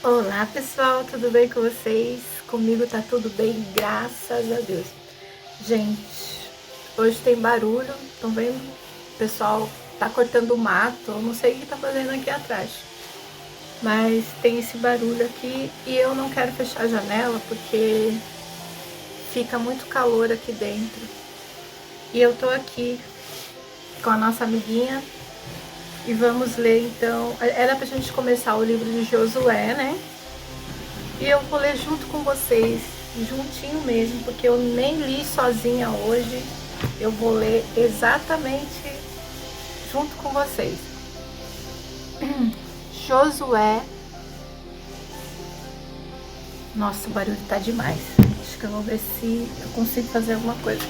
Olá pessoal, tudo bem com vocês? Comigo tá tudo bem, graças a Deus. Gente, hoje tem barulho, estão vendo? O pessoal tá cortando o mato, eu não sei o que tá fazendo aqui atrás. Mas tem esse barulho aqui e eu não quero fechar a janela porque fica muito calor aqui dentro. E eu tô aqui com a nossa amiguinha e vamos ler então. Era pra gente começar o livro de Josué, né? E eu vou ler junto com vocês, juntinho mesmo, porque eu nem li sozinha hoje. Eu vou ler exatamente junto com vocês. Josué. Nossa, o barulho tá demais. Acho que eu vou ver se eu consigo fazer alguma coisa.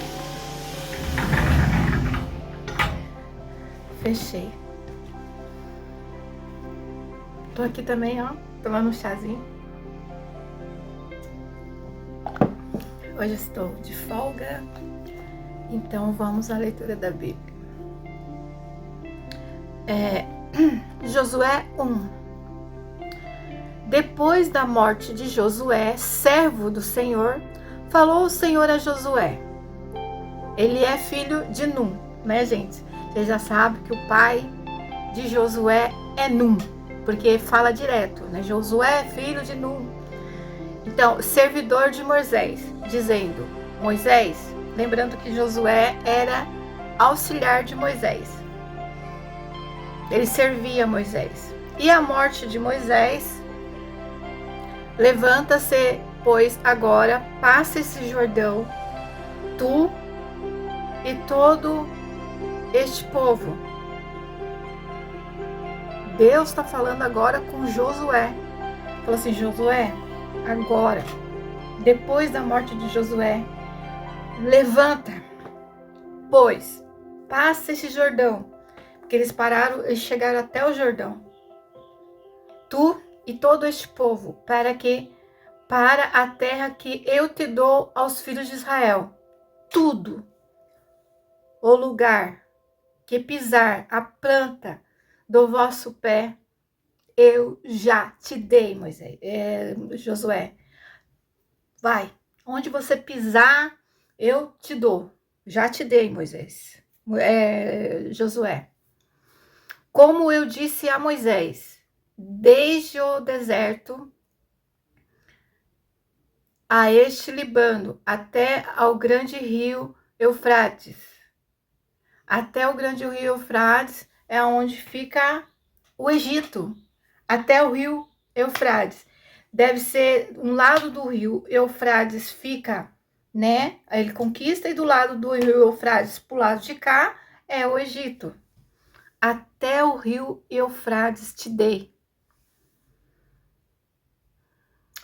Fechei. Tô aqui também, ó, tomando um chazinho. Hoje estou de folga, então vamos à leitura da Bíblia. Josué 1. Depois da morte de Josué, servo do Senhor, falou o Senhor a Josué. Ele é filho de Num, né, gente? Vocês já sabem que o pai de Josué é Num, porque fala direto, né? Josué, filho de Num. Então, servidor de Moisés, dizendo: Moisés, lembrando que Josué era auxiliar de Moisés. Ele servia Moisés. E a morte de Moisés, levanta-se, pois agora passa esse Jordão, tu e todo este povo. Deus está falando agora com Josué. Falou assim: Josué, agora, depois da morte de Josué, levanta, pois passa esse Jordão, porque eles pararam e chegaram até o Jordão. Tu e todo este povo, para a terra que eu te dou aos filhos de Israel. Tudo, o lugar que pisar a planta do vosso pé, eu já te dei, Josué. Vai, onde você pisar, eu te dou. Já te dei, Moisés. Josué. Como eu disse a Moisés, desde o deserto a este Líbano, até ao grande rio Eufrates. Até o grande rio Eufrates é onde fica o Egito. Até o rio Eufrates. Deve ser um lado do rio Eufrates fica, né? Ele conquista e do lado do rio Eufrates, pro lado de cá, é o Egito. Até o rio Eufrates te dei.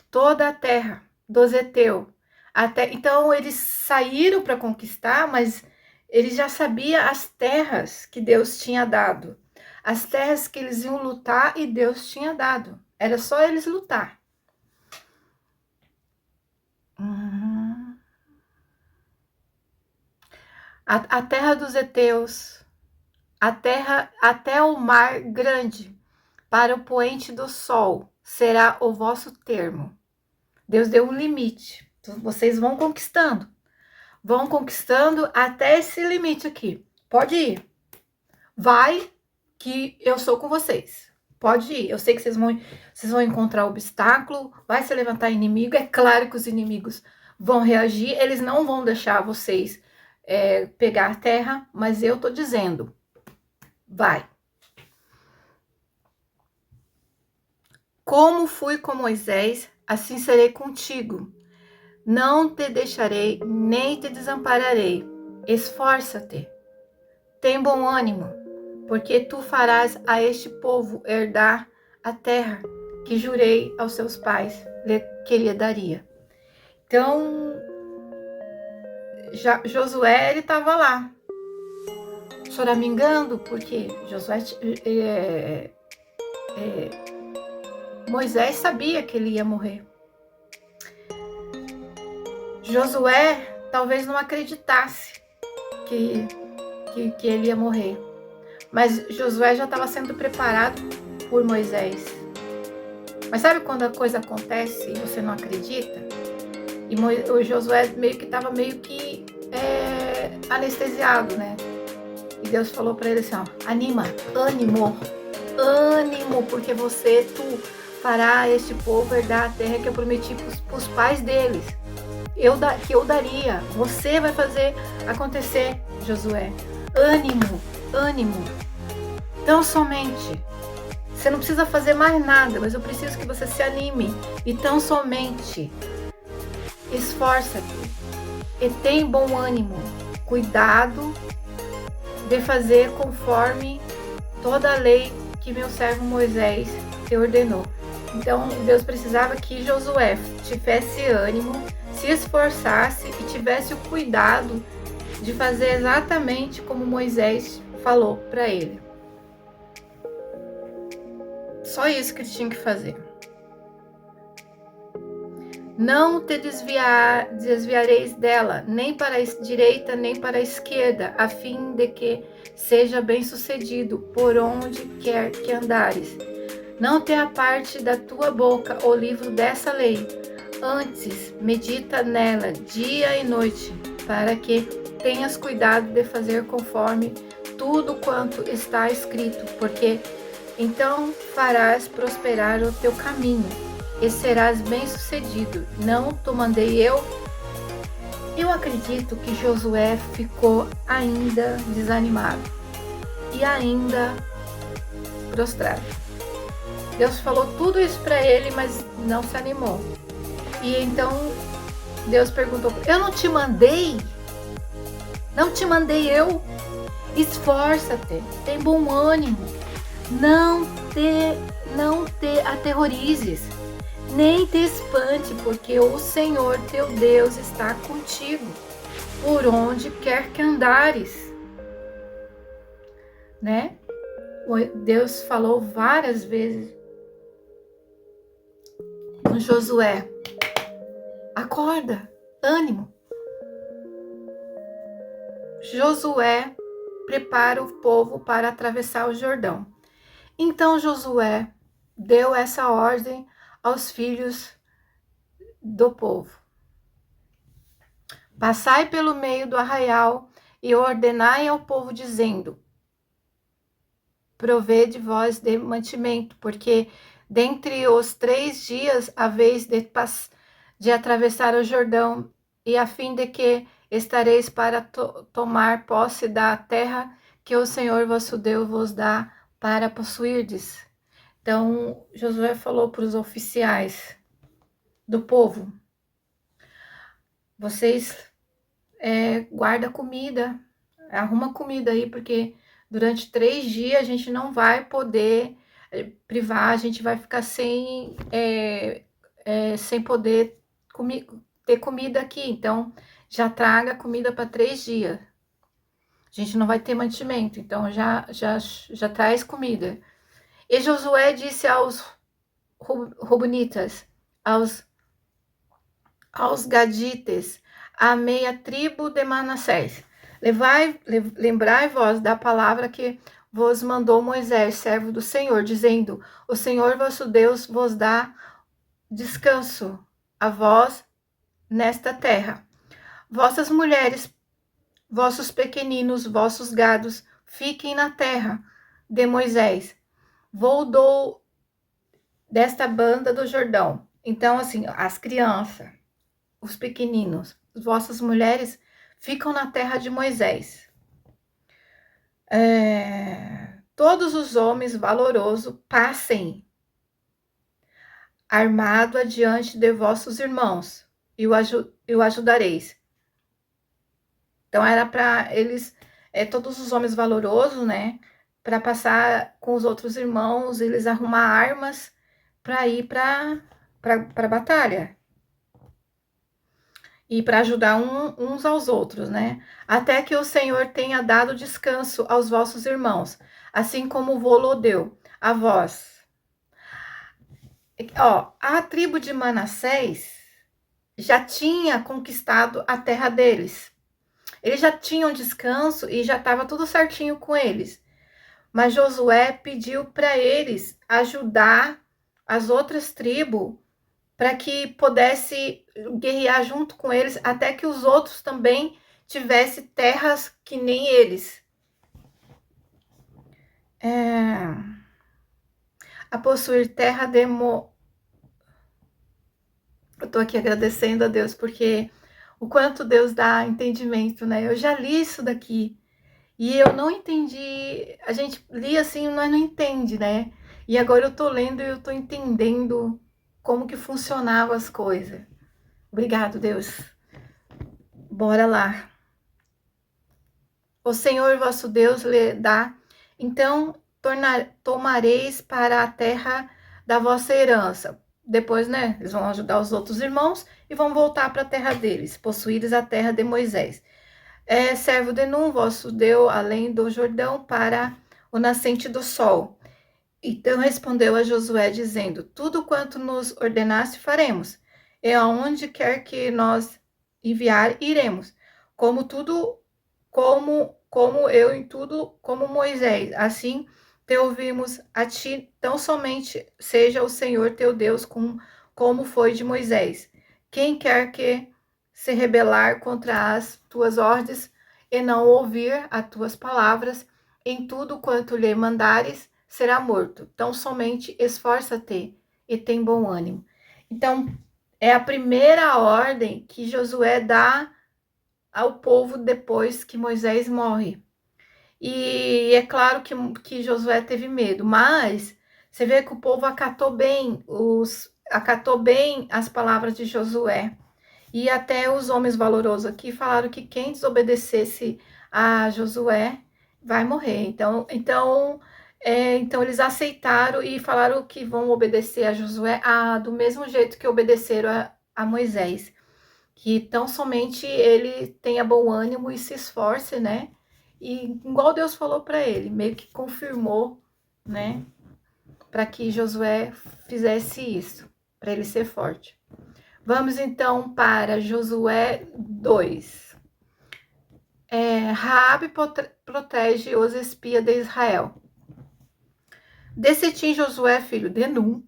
Toda a terra dos heteus. Então eles saíram para conquistar, mas eles já sabiam as terras que Deus tinha dado. As terras que eles iam lutar e Deus tinha dado. Era só eles lutar. A terra dos heteus, a terra até o mar grande, para o poente do sol, será o vosso termo. Deus deu um limite. Então, vocês vão conquistando até esse limite aqui. Pode ir. Vai, que eu sou com vocês. Pode ir. Eu sei que vocês vão encontrar obstáculo, vai se levantar inimigo. É claro que os inimigos vão reagir, eles não vão deixar vocês pegar a terra, mas eu tô dizendo, vai. Como fui com Moisés, assim serei contigo. Não te deixarei, nem te desampararei. Esforça-te. Tem bom ânimo, porque tu farás a este povo herdar a terra que jurei aos seus pais que lhe daria. Então, Josué, ele estava lá, choramingando, porque Moisés sabia que ele ia morrer. Josué talvez não acreditasse que ele ia morrer. Mas Josué já estava sendo preparado por Moisés. Mas sabe quando a coisa acontece e você não acredita? E o Josué meio que estava meio que anestesiado, né? E Deus falou para ele assim, ó, anima, ânimo, porque tu fará este povo herdar a terra que eu prometi para os pais deles, que eu daria. Você vai fazer acontecer, Josué. Ânimo. Então somente, você não precisa fazer mais nada, mas eu preciso que você se anime. Então somente, esforça-te e tem bom ânimo. Cuidado de fazer conforme toda a lei que meu servo Moisés te ordenou. Então, Deus precisava que Josué tivesse ânimo, se esforçasse e tivesse o cuidado de fazer exatamente como Moisés falou para ele. Só isso que ele tinha que fazer. Não te desviareis dela, nem para a direita, nem para a esquerda, a fim de que seja bem-sucedido por onde quer que andares. Não te aparte da tua boca o livro dessa lei. Antes, medita nela dia e noite, para que tenhas cuidado de fazer conforme tudo quanto está escrito, porque então farás prosperar o teu caminho e serás bem-sucedido. Não te mandei eu? Eu acredito que Josué ficou ainda desanimado e ainda prostrado. Deus falou tudo isso para ele, mas não se animou. E então Deus perguntou: eu não te mandei? Não te mandei eu? Esforça-te, tem bom ânimo, não te aterrorizes, nem te espante, porque o Senhor teu Deus está contigo, por onde quer que andares. Né? Deus falou várias vezes com Josué: acorda, ânimo. Josué prepara o povo para atravessar o Jordão. Então Josué deu essa ordem aos filhos do povo: passai pelo meio do arraial e ordenai ao povo, dizendo: provede vós de mantimento, porque dentre os 3 dias haveis de atravessar o Jordão, e a fim de que estareis para tomar posse da terra que o Senhor vosso Deus vos dá para possuirdes. Então, Josué falou para os oficiais do povo: vocês guardam comida, arruma comida aí, porque durante 3 dias a gente não vai poder privar, a gente vai ficar sem poder ter comida aqui. Então, já traga comida para 3 dias. A gente não vai ter mantimento, então já traz comida. E Josué disse aos Rubenitas, aos Gadites, a meia tribo de Manassés: lembrai-vos da palavra que vos mandou Moisés, servo do Senhor, dizendo: o Senhor vosso Deus vos dá descanso a vós nesta terra. Vossas mulheres, vossos pequeninos, vossos gados, fiquem na terra de Moisés. Voltou desta banda do Jordão. Então, assim, as crianças, os pequeninos, vossas mulheres ficam na terra de Moisés. Todos os homens valorosos passem armado adiante de vossos irmãos, e o ajudareis. Então era para eles, todos os homens valorosos, né, para passar com os outros irmãos, eles arrumar armas para ir para a batalha. E para ajudar uns aos outros, né? Até que o Senhor tenha dado descanso aos vossos irmãos, assim como vô-lo deu a vós. A tribo de Manassés já tinha conquistado a terra deles. Eles já tinham descanso e já estava tudo certinho com eles. Mas Josué pediu para eles ajudar as outras tribos para que pudesse guerrear junto com eles, até que os outros também tivessem terras que nem eles. A possuir terra Eu tô aqui agradecendo a Deus, porque o quanto Deus dá entendimento, né? Eu já li isso daqui e eu não entendi. A gente lia assim, nós não entende, né? E agora eu tô lendo e eu tô entendendo como que funcionavam as coisas. Obrigado, Deus. Bora lá. O Senhor vosso Deus lhe dá, então tomareis para a terra da vossa herança. Depois, né, eles vão ajudar os outros irmãos e vão voltar para a terra deles, possuíres a terra de Moisés. Servo de Num, vosso Deus, além do Jordão, para o nascente do sol. Então respondeu a Josué, dizendo: tudo quanto nos ordenaste faremos, e aonde quer que nós enviar, iremos, como eu em tudo, como Moisés. Assim te ouvimos a ti, tão somente seja o Senhor teu Deus como foi de Moisés. Quem quer que se rebelar contra as tuas ordens e não ouvir as tuas palavras, em tudo quanto lhe mandares, será morto. Então somente esforça-te e tem bom ânimo. Então, é a primeira ordem que Josué dá ao povo depois que Moisés morre. E é claro que Josué teve medo, mas você vê que o povo acatou bem as palavras de Josué. E até os homens valorosos aqui falaram que quem desobedecesse a Josué vai morrer. Então eles aceitaram e falaram que vão obedecer a Josué do mesmo jeito que obedeceram a Moisés. Que tão somente ele tenha bom ânimo e se esforce, né? E igual Deus falou para ele, meio que confirmou, né? Para que Josué fizesse isso, para ele ser forte. Vamos então para Josué 2. Raabe protege os espias de Israel. Desse Josué, filho de Num,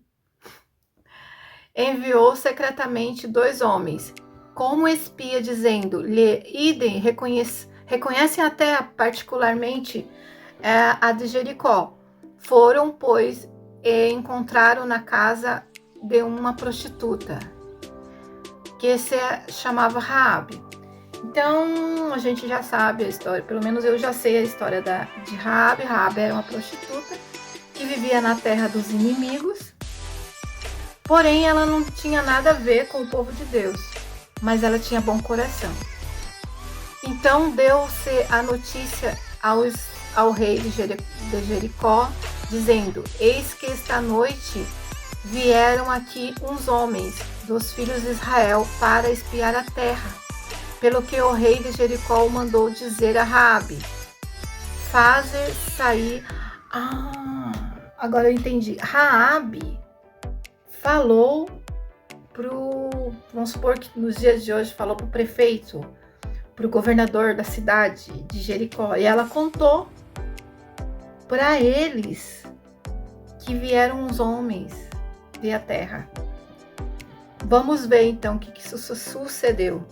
enviou secretamente 2 homens, como espia, dizendo-lhe: idem, reconhecem até particularmente a de Jericó. Foram, pois, e encontraram na casa de uma prostituta, que se chamava Raabe. Então, a gente já sabe a história, pelo menos eu já sei a história de Raabe. Raabe era uma prostituta que vivia na terra dos inimigos, porém ela não tinha nada a ver com o povo de Deus, mas ela tinha bom coração. Então deu-se a notícia ao rei de Jericó, dizendo: eis que esta noite vieram aqui uns homens dos filhos de Israel para espiar a terra. Pelo que o rei de Jericó mandou dizer a Raabe: fazer sair... agora eu entendi. Raabe falou vamos supor que nos dias de hoje falou para o prefeito, para o governador da cidade de Jericó, e ela contou para eles que vieram uns homens ver a terra. Vamos ver então o que sucedeu.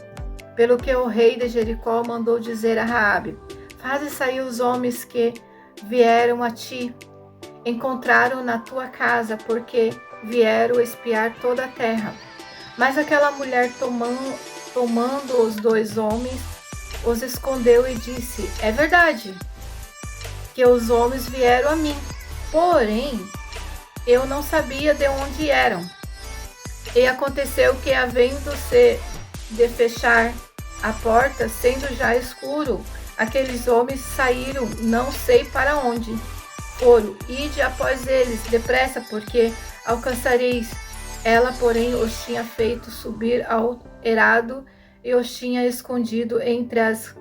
Pelo que o rei de Jericó mandou dizer a Raabe: faze sair os homens que vieram a ti, encontraram na tua casa, porque vieram espiar toda a terra. Mas aquela mulher, tomando os 2 homens, os escondeu e disse: é verdade que os homens vieram a mim, porém eu não sabia de onde eram. E aconteceu que, havendo-se de fechar a porta, sendo já escuro, aqueles homens saíram, não sei para onde foram. Ide após eles depressa, porque alcançareis. Ela, porém, os tinha feito subir ao eirado e os tinha escondido entre as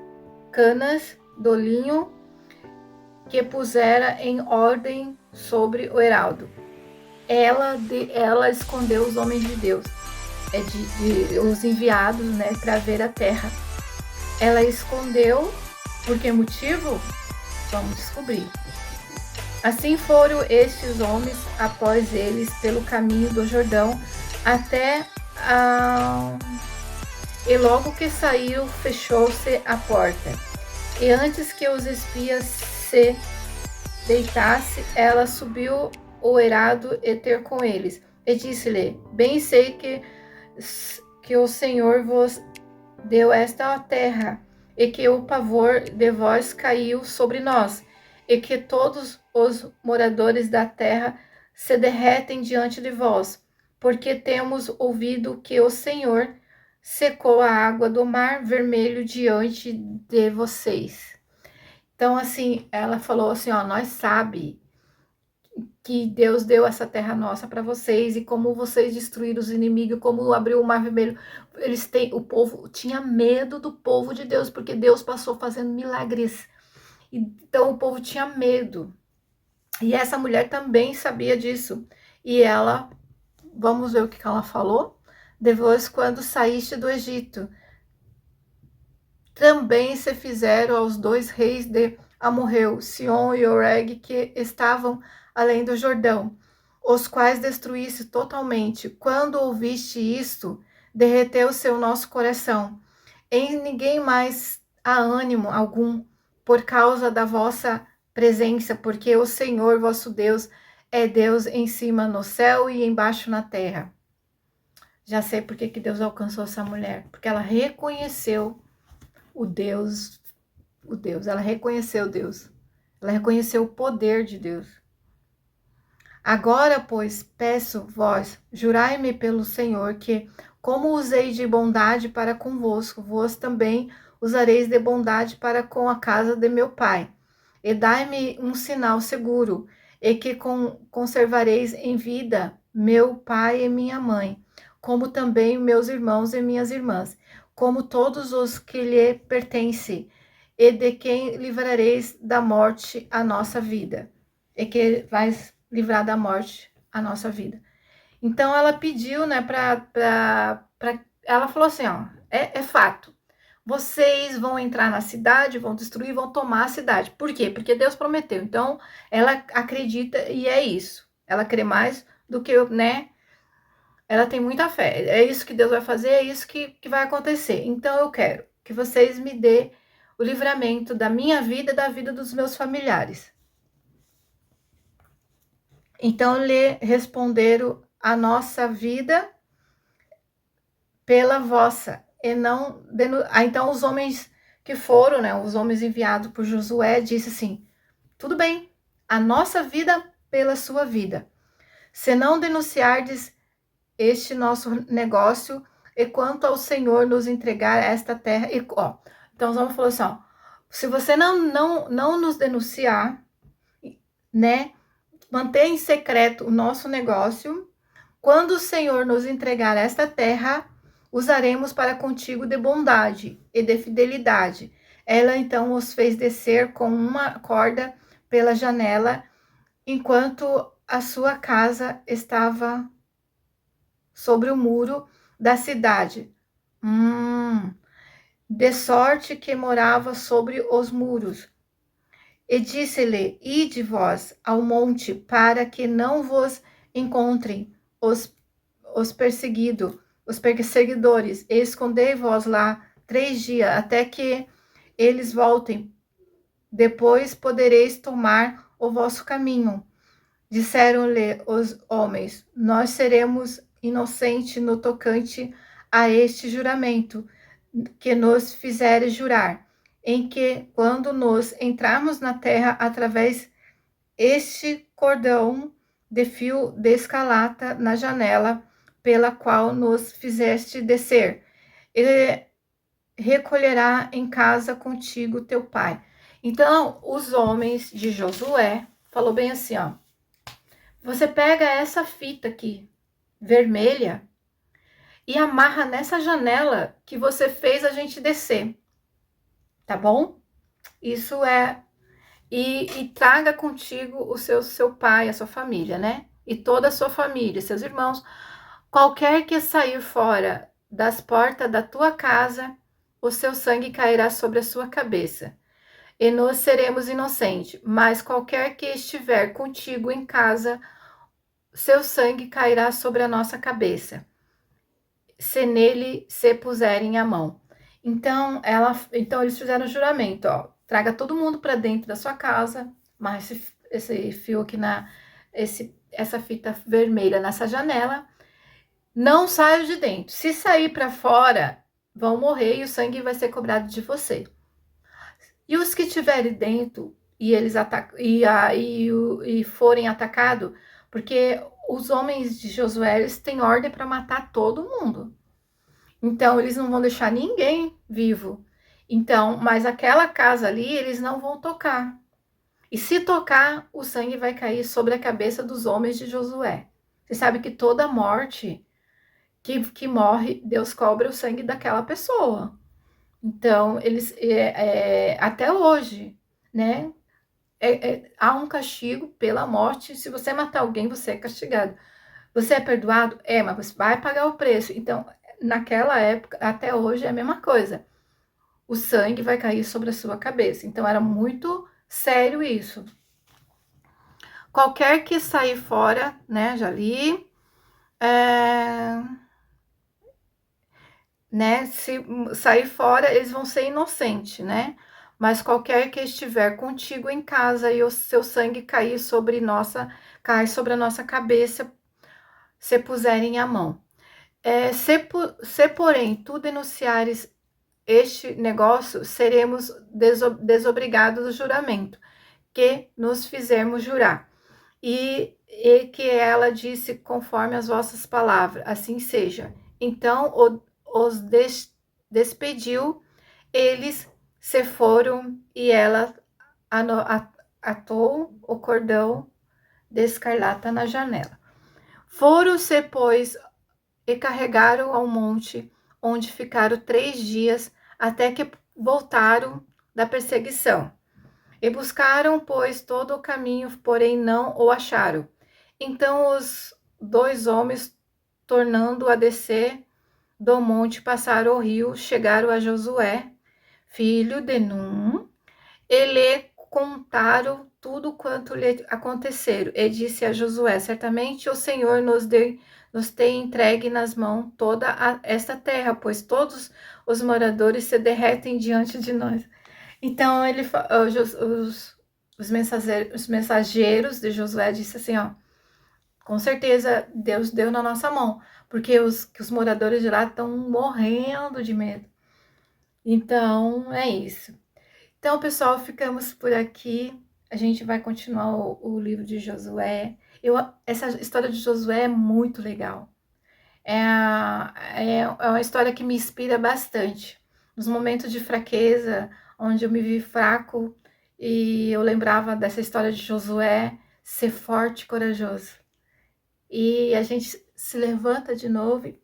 canas do linho que pusera em ordem sobre o eirado. Ela escondeu os homens de Deus, os enviados, né, para ver a terra. Ela escondeu, por que motivo? Vamos descobrir. Assim foram estes homens após eles pelo caminho do Jordão até e logo que saiu, fechou-se a porta. E antes que os espias se deitasse, ela subiu o eirado e ter com eles. E disse-lhe: Bem sei que o Senhor vos deu esta terra, e que o pavor de vós caiu sobre nós, e que todos os moradores da terra se derretem diante de vós, porque temos ouvido que o Senhor secou a água do mar vermelho diante de vocês. Então, assim, ela falou assim, ó, nós sabe que Deus deu essa terra nossa para vocês, e como vocês destruíram os inimigos, como abriu o mar vermelho. O povo tinha medo do povo de Deus, porque Deus passou fazendo milagres. Então o povo tinha medo. E essa mulher também sabia disso. E ela, vamos ver o que ela falou. Depois, quando saíste do Egito, também se fizeram aos 2 reis de Amorreu, Sion e Og, que estavam além do Jordão, os quais destruísse totalmente. Quando ouviste isto, derreteu-se o nosso coração. Em ninguém mais há ânimo algum por causa da vossa presença, porque o Senhor vosso Deus é Deus em cima no céu e embaixo na terra. Já sei por que Deus alcançou essa mulher, porque ela reconheceu o Deus, ela reconheceu Deus, ela reconheceu o poder de Deus. Agora, pois, peço vós, jurai-me pelo Senhor, que, como usei de bondade para convosco, vós também usareis de bondade para com a casa de meu pai. E dai-me um sinal seguro, e que conservareis em vida meu pai e minha mãe, como também meus irmãos e minhas irmãs, como todos os que lhe pertencem, e de quem livrareis da morte a nossa vida, e que vais livrar da morte a nossa vida. Então ela pediu, né, ela falou assim, ó, é fato, vocês vão entrar na cidade, vão destruir, vão tomar a cidade. Por quê? Porque Deus prometeu. Então ela acredita e é isso. Ela crê mais do que eu, né? Ela tem muita fé. É isso que Deus vai fazer, é isso que vai acontecer. Então eu quero que vocês me dê o livramento da minha vida e da vida dos meus familiares. Então lhe responderam: a nossa vida pela vossa, e não... Então os homens que foram, né, os homens enviados por Josué, disse assim: tudo bem, a nossa vida pela sua vida. Se não denunciardes este nosso negócio, e quanto ao Senhor nos entregar esta terra... E, ó, então os homens falaram assim, ó, se você não nos denunciar, né, manter em secreto o nosso negócio, quando o Senhor nos entregar esta terra, usaremos para contigo de bondade e de fidelidade. Ela então os fez descer com uma corda pela janela, enquanto a sua casa estava sobre o muro da cidade. De sorte que morava sobre os muros. E disse-lhe: ide vós ao monte, para que não vos encontrem os perseguidores, e escondei vós lá 3 dias, até que eles voltem. Depois podereis tomar o vosso caminho. Disseram-lhe os homens: nós seremos inocentes no tocante a este juramento que nos fizeres jurar, em que, quando nos entrarmos na terra através este cordão de fio de escarlata na janela pela qual nos fizeste descer, ele recolherá em casa contigo teu pai. Então, os homens de Josué falou bem assim, ó, você pega essa fita aqui, vermelha, e amarra nessa janela que você fez a gente descer, tá bom? Isso é... E traga contigo o seu pai, a sua família, né? E toda a sua família, seus irmãos. Qualquer que sair fora das portas da tua casa, o seu sangue cairá sobre a sua cabeça. e nós seremos inocentes, mas qualquer que estiver contigo em casa, seu sangue cairá sobre a nossa cabeça, se nele se puserem a mão. Então eles fizeram o juramento, ó, traga todo mundo para dentro da sua casa, mas esse fio aqui essa fita vermelha nessa janela, não saia de dentro. Se sair para fora, vão morrer e o sangue vai ser cobrado de você. E os que estiverem dentro e eles e forem atacados, porque os homens de Josué eles têm ordem para matar todo mundo. Então eles não vão deixar ninguém vivo. Então, mas aquela casa ali eles não vão tocar. E se tocar, o sangue vai cair sobre a cabeça dos homens de Josué. Você sabe que toda morte que morre, Deus cobra o sangue daquela pessoa. Então, eles até hoje, né? Há um castigo pela morte. Se você matar alguém, você é castigado. Você é perdoado? É, mas você vai pagar o preço. Então, naquela época, até hoje é a mesma coisa. O sangue vai cair sobre a sua cabeça. Então, era muito sério isso. Qualquer que sair fora, né? Já li. Né? Se sair fora, eles vão ser inocentes, né? Mas qualquer que estiver contigo em casa e o seu sangue cai sobre a nossa cabeça, se puserem a mão. Se porém tu denunciares este negócio, seremos desobrigados do juramento que nos fizermos jurar. E que ela disse, conforme as vossas palavras, assim seja. Então os despediu, eles se foram e ela atou o cordão de escarlata na janela. Foram-se, pois, e carregaram ao monte, onde ficaram 3 dias, até que voltaram da perseguição. E buscaram, pois, todo o caminho, porém não o acharam. Então os 2 homens, tornando a descer do monte, passaram o rio, chegaram a Josué, filho de Num, e lhe contaram tudo quanto lhe aconteceram. E disse a Josué: certamente o Senhor nos tem entregue nas mãos toda esta terra, pois todos os moradores se derretem diante de nós. Então os mensageiros de Josué disse assim, ó, com certeza Deus deu na nossa mão, porque os moradores de lá estão morrendo de medo. Então é isso. Então, pessoal, ficamos por aqui. A gente vai continuar o livro de Josué. Essa história de Josué é muito legal. É uma história que me inspira bastante. Nos momentos de fraqueza, onde eu me vi fraco, e eu lembrava dessa história de Josué, ser forte e corajoso. E a gente se levanta de novo e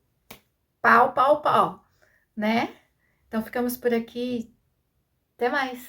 pau, pau, pau, né? Então ficamos por aqui. Até mais!